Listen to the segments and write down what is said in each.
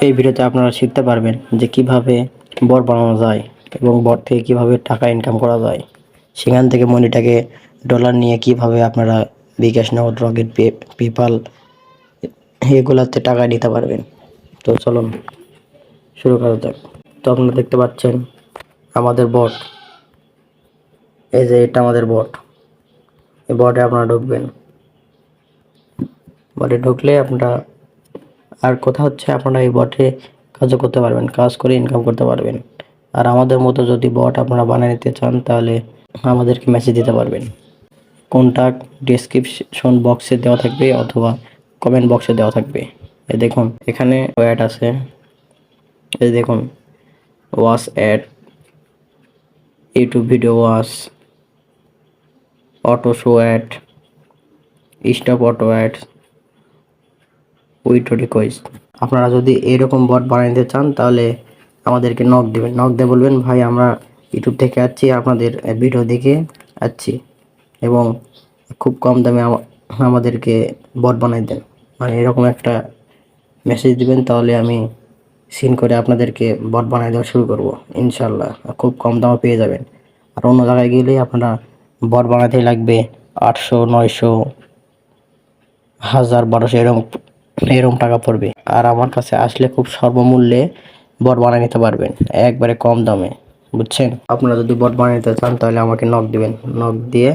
এই ভিডিওতে আপনারা শিখতে পারবেন যে কিভাবে বট বানানো যায় এবং বট থেকে কিভাবে টাকা ইনকাম করা যায়। সেখান থেকে মনিটাকে ডলার নিয়ে কিভাবে আপনারা বিকাশ নগদ রকেট পেপাল এগুলাতে টাকা নিতে পারবেন। তো চলুন শুরু করা যাক। তো আপনারা দেখতে পাচ্ছেন আমাদের বট, এই যে এটা আমাদের বট। এই বটে আপনারা ঢুকবেন। বটে ঢুকলে আপনারা আর কথা হচ্ছে আপনারা এই বটে কাজও করতে পারবেন, কাজ করে ইনকাম করতে পারবেন। আর আমাদের মতো যদি বট আপনারা বানিয়ে নিতে চান তাহলে আমাদেরকে মেসেজ দিতে পারবেন। কন্টাক্ট ডেসক্রিপশন বক্সে দেওয়া থাকবে অথবা কমেন্ট বক্সে দেওয়া থাকবে। এই দেখুন এখানে অ্যাড আছে, এই দেখুন watch ad, YouTube video watch, auto show ad, stop auto ad, with request. আপনারা যদি এরকম বট বানাইতে চান তাহলে আমাদেরকে নক দেবেন। নক দিয়ে বলবেন ভাই আমরা ইউটিউব থেকে আসছি, আপনাদের ভিডিও দেখে আসছি এবং খুব কম দামে আমাদেরকে বট বানাই দেন। মানে এরকম একটা মেসেজ দিবেন, তাহলে আমি সিন করে আপনাদেরকে বট বানাই দেওয়া শুরু করব ইনশাল্লাহ। খুব কম দামে পেয়ে যাবেন। আর অন্য জায়গায় গেলে আপনারা বট বানাতে লাগবে 800, 900, 1000, 1200 এরকম টাকা পড়বে। আর আমার কাছে আসলে খুব স্বল্পমূল্যে বট বানিয়ে নিতে পারবেন, একবারে কম দামে, বুঝছেন? আপনারা যদি বট বানিয়ে নিতে চান তাহলে আমাকে নক দিবেন। নক দিয়ে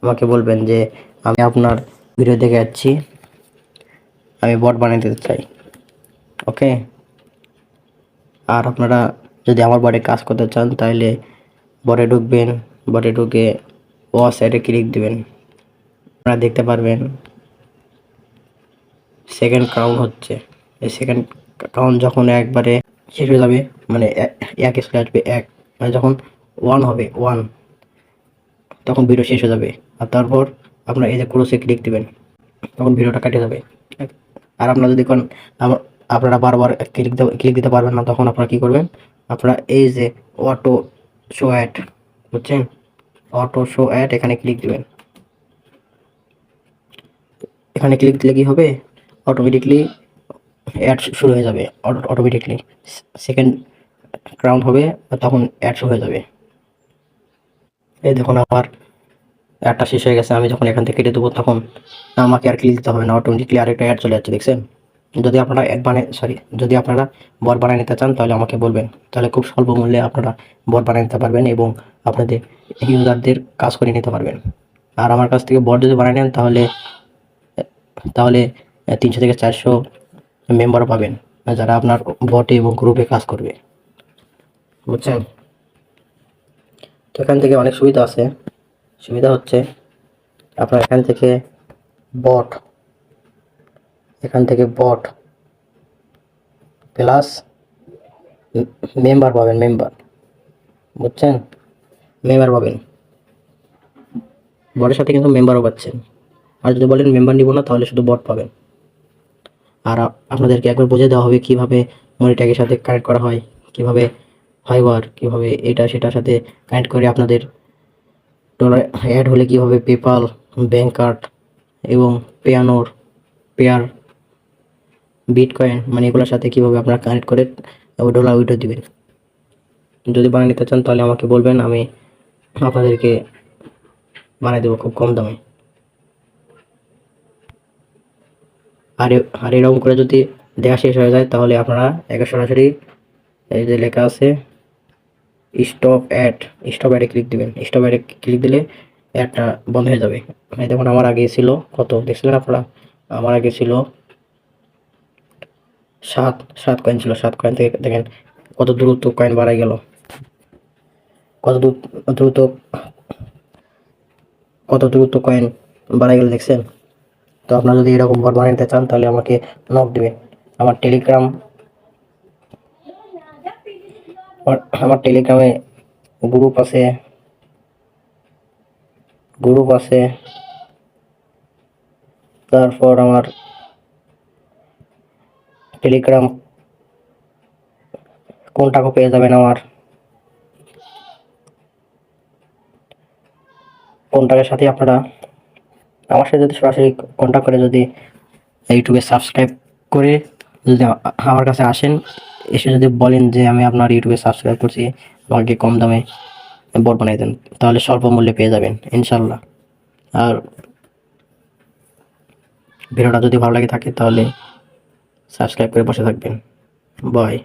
আমাকে বলবেন যে আমি আপনার ভিডিও দেখে যাচ্ছি, আমি বট বানিয়ে দিতে চাই। ওকে। আর আপনারা যদি আমার বটে কাজ করতে চান তাহলে বটে ঢুকবেন। বটে ঢুকে ওয়াচ অ্যাডে ক্লিক দিবেন। আপনারা দেখতে পারবেন সেকেন্ড কাউন্ট হচ্ছে। এই সেকেন্ড কাউন্ট যখন একবারে শেষ হয়ে যাবে, মানে একে চলে আসবে এক, মানে যখন 1 হবে 1, তখন ভিডিও শেষ হয়ে যাবে। আর তারপর আপনারা এই যে ক্রসে ক্লিক দিবেন, তখন ভিডিওটা কেটে যাবে। আর আপনারা যদি আপনারা বারবার ক্লিক দিতে পারবেন না, তখন আপনারা কি করবেন, আপনারা এই যে অটো শো অ্যাড, বুঝছেন? অটো শো অ্যাড এখানে ক্লিক দিবেন। এখানে ক্লিক দিলে কি হবে, অটোমেটিকলি অ্যাড শুরু হয়ে যাবে। অটোমেটিকলি সেকেন্ড ক্রাউন হবে, তখন অ্যাড শুরু হয়ে যাবে। এই দেখুন আমার অ্যাডটা শেষ হয়ে গেছে। আমি যখন এখান থেকে কেটে দেবো তখন আমাকে আর ক্লিক দিতে হবে না, অটোমেটিকলি আরেকটা অ্যাড চলে যাচ্ছে, দেখছেন? যদি আপনারা যদি আপনারা বট বানিয়ে নিতে চান তাহলে আমাকে বলবেন, তাহলে খুব স্বল্প মূল্যে আপনারা বট বানিয়ে নিতে পারবেন এবং আপনাদের ইউজারদের কাজ করে নিতে পারবেন। আর আমার কাছ থেকে বট যদি বানিয়ে নেন তাহলে তাহলে 300 থেকে 400 মেম্বার পাবেন, যারা আপনার বটে এবং গ্রুপে কাজ করবে, বুঝছেন? তো এখান থেকে অনেক সুবিধা আছে। সুবিধা হচ্ছে আপনার এখান থেকে বট প্লাস মেম্বার পাবেন, মেম্বার, বুঝছেন? মেম্বার পাবেন, বটের সাথে কিন্তু মেম্বারও পাচ্ছেন। আর যদি বলেন মেম্বার নিব না তাহলে শুধু বট পাবেন। আর আপনাদেরকে একবার বুঝিয়ে দেওয়া হবে কিভাবে মনিট্যাগের সাথে কানেক্ট করা হয়, কিভাবে ফাইবার, কিভাবে এটা সেটার সাথে কানেক্ট করে আপনাদের ডলার অ্যাড হলে কিভাবে পেপাল, ব্যাংক কার্ড এবং পেয়ার, বিটকয়েন, মানে এগুলোর সাথে কিভাবে আপনারা কানেক্ট করে ডলার উইথড্র দিবেন। যদি বানিয়ে নিতে চান তাহলে আমাকে বলবেন, আমি আপনাদেরকে বানিয়ে দেবো খুব কম দামে। আর এরকম করে যদি দেওয়া শেষ হয়ে যায় তাহলে আপনারা সরাসরি এই যে লেখা আছে স্টপ অ্যাডে ক্লিক দিবেন। স্টপ অ্যাডে ক্লিক দিলে অ্যাডটা বন্ধ হয়ে যাবে। এই দেখুন আমার আগে ছিল কত দেখছিলেন আপনারা, আমার আগে ছিল 7 কয়েন ছিল। 7 কয়েন থেকে দেখেন কত দ্রুত কয়েন বাড়াই গেল, কত দ্রুত কয়েন বাড়াই গেল, দেখছেন? তো আপনারা যদি এরকম বট বানাতে চান তাহলে আমাকে নক দিবেন। আমার টেলিগ্রামে গ্রুপ আছে। তারপর আমার টেলিগ্রাম কোনটাকে পেয়ে যাবেন, আমার কোনটাকের সাথে আপনারা আমার সাথে যদি সরাসরি কন্ট্যাক্ট করে যদি ইউটিউবে সাবস্ক্রাইব করে যদি আমার কাছে আসেন, এসে যদি বলেন যে আমি আপনার ইউটিউবে সাবস্ক্রাইব করছি, আমাকে কম দামে বট বানিয়ে দেন, তাহলে স্বল্প মূল্যে পেয়ে যাবেন ইনশাল্লাহ। আর ভিডিওটা যদি ভালো লাগে থাকে তাহলে সাবস্ক্রাইব করে বসে থাকবেন। বাই।